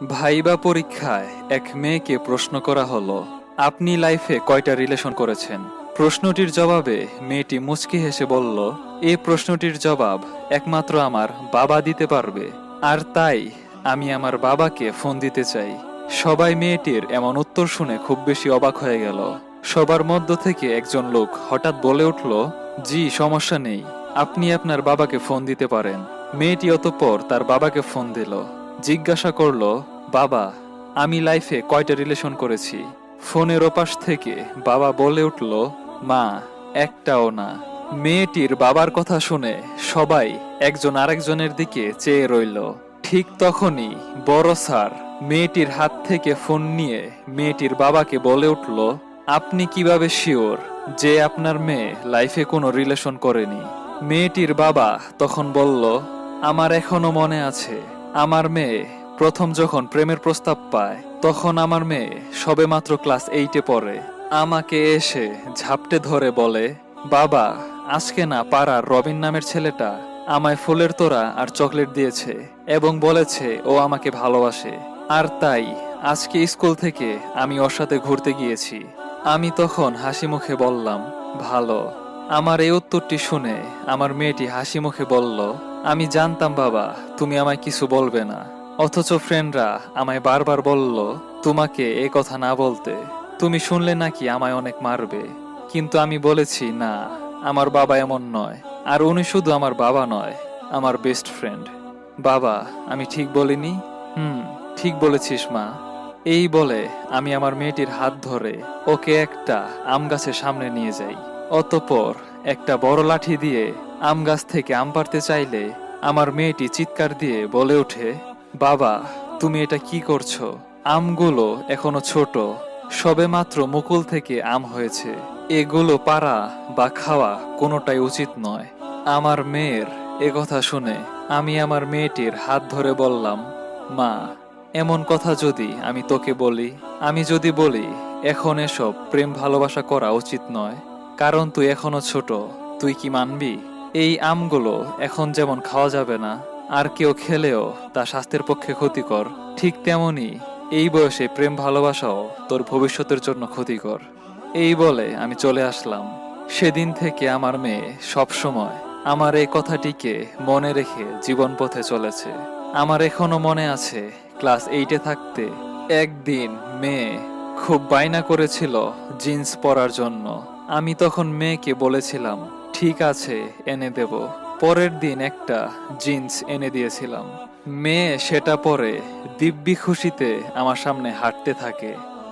Viva পরীক্ষায় এক মেয়েকে প্রশ্ন করা হলো, আপনি লাইফে কয়টা রিলেশন করেছেন? প্রশ্নটির জবাবে মেয়েটি মুচকি হেসে বলল, এই প্রশ্নটির জবাব একমাত্র আমার বাবা দিতে পারবে, আর তাই আমি আমার বাবাকে ফোন দিতে চাই। সবাই মেয়েটির এমন উত্তর শুনে খুব বেশি অবাক হয়ে গেল। সবার মধ্য থেকে একজন লোক হঠাৎ বলে উঠল, জি, সমস্যা নেই, আপনি আপনার বাবাকে ফোন দিতে পারেন। মেয়েটি অতঃপর তার বাবাকে ফোন দিল। জিজ্ঞাসা করল, বাবা, আমি লাইফে কয়টা রিলেশন করেছি? ফোনের ওপাশ থেকে বাবা বলে উঠল, মা, একটাও না। মেয়েটির বাবার কথা শুনে সবাই একজন আরেকজনের দিকে চেয়ে রইল। ঠিক তখনই বড় স্যার মেয়েটির হাত থেকে ফোন নিয়ে মেয়েটির বাবাকে বলে উঠল, আপনি কিভাবে শিওর যে আপনার মেয়ে লাইফে কোনো রিলেশন করেনি? মেয়েটির বাবা তখন বলল, আমার এখনো মনে আছে, আমার মেয়ে প্রথম যখন প্রেমের প্রস্তাব পায় তখন আমার মেয়ে সবেমাত্র ক্লাস 8-এ পড়ে। আমাকে এসে ঝাপটে ধরে বলে, বাবা, আজকে না পাড়ার রবিন নামের ছেলেটা আমায় ফুলের তোড়া আর চকলেট দিয়েছে এবং বলেছে ও আমাকে ভালোবাসে, আর তাই আজকে স্কুল থেকে আমি ওর সাথে ঘুরতে গিয়েছি। আমি তখন হাসি মুখে বললাম, ভালো। আমার এই উত্তরটি শুনে আমার মেয়েটি হাসি মুখে বলল, আমি জানতাম বাবা তুমি আমায় কিছু বলবে না, অথচ ফ্রেন্ডরা আমায় বারবার বলল তোমাকে এ কথা না বলতে, তুমি শুনলে নাকি আমায় অনেক মারবে। কিন্তু আমি বলেছি না, আমার বাবা এমন নয়, আর উনি শুধু আমার বাবা নয়, আমার বেস্ট ফ্রেন্ড। বাবা, আমি ঠিক বলিনি? ঠিক বলেছিস মা। এই বলে আমি আমার মেয়েটির হাত ধরে ওকে একটা আম গাছের সামনে নিয়ে যাই। অতঃপর একটা বড় লাঠি দিয়ে আম গাছ থেকে আম পাড়তে চাইলে আমার মেয়েটি চিৎকার দিয়ে বলে ওঠে, বাবা, তুমি এটা কি করছো? আমগুলো এখনো ছোট, সবেমাত্র মুকুল থেকে আম হয়েছে, এগুলো পাড়া বা খাওয়া কোনোটাই উচিত নয়। আমার মেয়ের এ কথা শুনে আমি আমার মেয়েটির হাত ধরে বললাম, মা, এমন কথা যদি আমি তোকে বলি, আমি যদি বলি এখন এসব প্রেম ভালোবাসা করা উচিত নয়, কারণ তুই এখনো ছোট, তুই কি মানবি? এই আমগুলো এখন যেমন খাওয়া যাবে না, আর কেউ খেলেও তা স্বাস্থ্যের পক্ষে ক্ষতিকর, ঠিক তেমনি এই বয়সে প্রেম ভালোবাসাও তোর ভবিষ্যতের জন্য ক্ষতিকর। এই বলে আমি চলে আসলাম। সেদিন থেকে আমার মেয়ে সব সময় আমার এই কথাটিকে মনে রেখে জীবন পথে চলেছে। আমার এখনো মনে আছে, ক্লাস 8-এ থাকতে একদিন মেয়ে খুব বায়না করেছিল জিন্স পরার জন্য। আমি তখন মেয়েকে বলেছিলাম, ঠিক আছে, এনে দেব। পরের দিন একটা জিন্স এনে দিয়েছিলাম। মেয়ে সেটা পরে দিব্যি খুশিতে আমার সামনে হাঁটতে থাকে।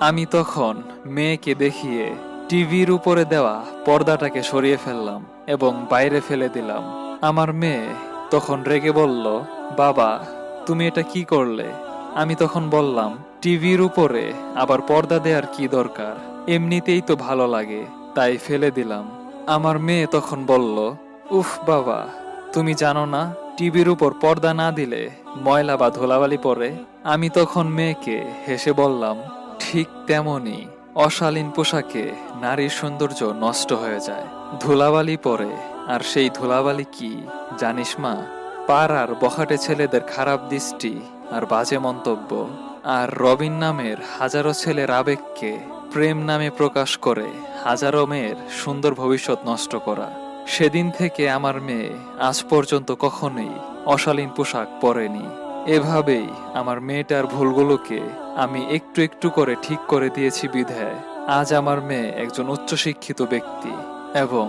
আমি তখন মেয়েকে দেখিয়ে টিভির উপরে দেওয়া পর্দাটাকে সরিয়ে ফেললাম এবং বাইরে ফেলে দিলাম। আমার মেয়ে তখন রেগে বলল, বাবা, তুমি এটা কি করলে? আমি তখন বললাম, টিভির উপরে আবার পর্দা দেওয়ার কি দরকার, এমনিতেই তো ভালো লাগে, তাই ফেলে দিলাম। আমার মেয়ে তখন বলল, উফ বাবা, তুমি জানো না টিভির উপর পর্দা না দিলে ময়লা বা ধুলাবালি পড়ে? আমি তখন মেয়েকে হেসে বললাম, ঠিক তেমনি অশালীন পোশাকে নারীর সৌন্দর্য নষ্ট হয়ে যায়, ধুলাবালি পড়ে। আর সেই ধুলাবালি কি জানিস মা? পাড়ার বখাটে ছেলেদের খারাপ দৃষ্টি আর বাজে মন্তব্য, আর রবিন নামের হাজারো ছেলের আবেগকে প্রেম নামে প্রকাশ করে হাজারো মেয়ের সুন্দর ভবিষ্যৎ নষ্ট করা। সেদিন থেকে আমার মেয়ে আজ পর্যন্ত কখনোই অশালীন পোশাক পরেনি। এভাবেই আমার মেয়েটার ভুলগুলোকে আমি একটু একটু করে ঠিক করে দিয়েছি বিধায় আজ আমার মেয়ে একজন উচ্চশিক্ষিত ব্যক্তি, এবং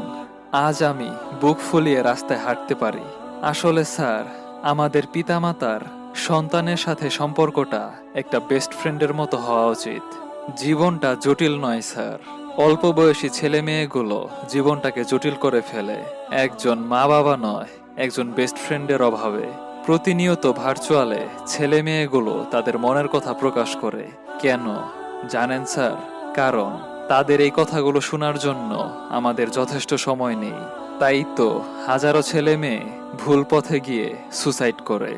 আজ আমি বুক ফুলিয়ে রাস্তায় হাঁটতে পারি। আসলে স্যার, আমাদের পিতামাতার সন্তানের সাথে সম্পর্কটা একটা বেস্ট ফ্রেন্ডের মতো হওয়া উচিত। জীবনটা জটিল নয় স্যার, অল্প বয়সী ছেলে মেয়েগুলো জীবনটাকে জটিল করে ফেলে একজন মা বাবা নয়, একজন বেস্ট ফ্রেন্ডের অভাবে। প্রতিনিয়ত ভার্চুয়ালে ছেলে মেয়েগুলো তাদের মনের কথা প্রকাশ করে। কেন জানেন স্যার? কারণ তাদের এই কথাগুলো শোনার জন্য আমাদের যথেষ্ট সময় নেই। তাই তো হাজারো ছেলে মেয়ে ভুল পথে গিয়ে সুসাইড করে।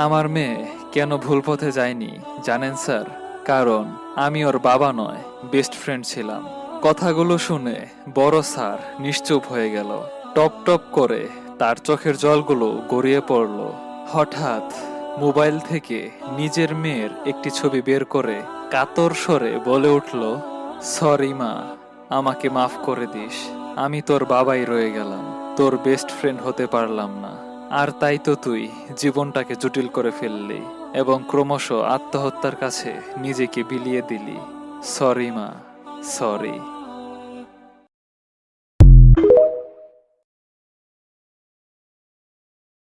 আমার মেয়ে কেন ভুল পথে যায়নি জানেন স্যার? কারণ আমি ওর বাবা নয়, বেস্ট ফ্রেন্ড ছিলাম। কথাগুলো শুনে বড় স্যার নিশ্চুপ হয়ে গেল। টপ টপ করে তার চোখের জলগুলো গড়িয়ে পড়ল। হঠাৎ মোবাইল থেকে নিজের মেয়ের একটি ছবি বের করে কাতর স্বরে বলে উঠল, সরি মা, আমাকে মাফ করে দিস। আমি তোর বাবাই রয়ে গেলাম, তোর বেস্ট ফ্রেন্ড হতে পারলাম না। আর তাই তো তুই জীবনটাকে জটিল করে ফেললি এবং ক্রমশ আত্মহত্যার কাছে নিজেকে বিলিয়ে দিলি। সরি মা, সরি।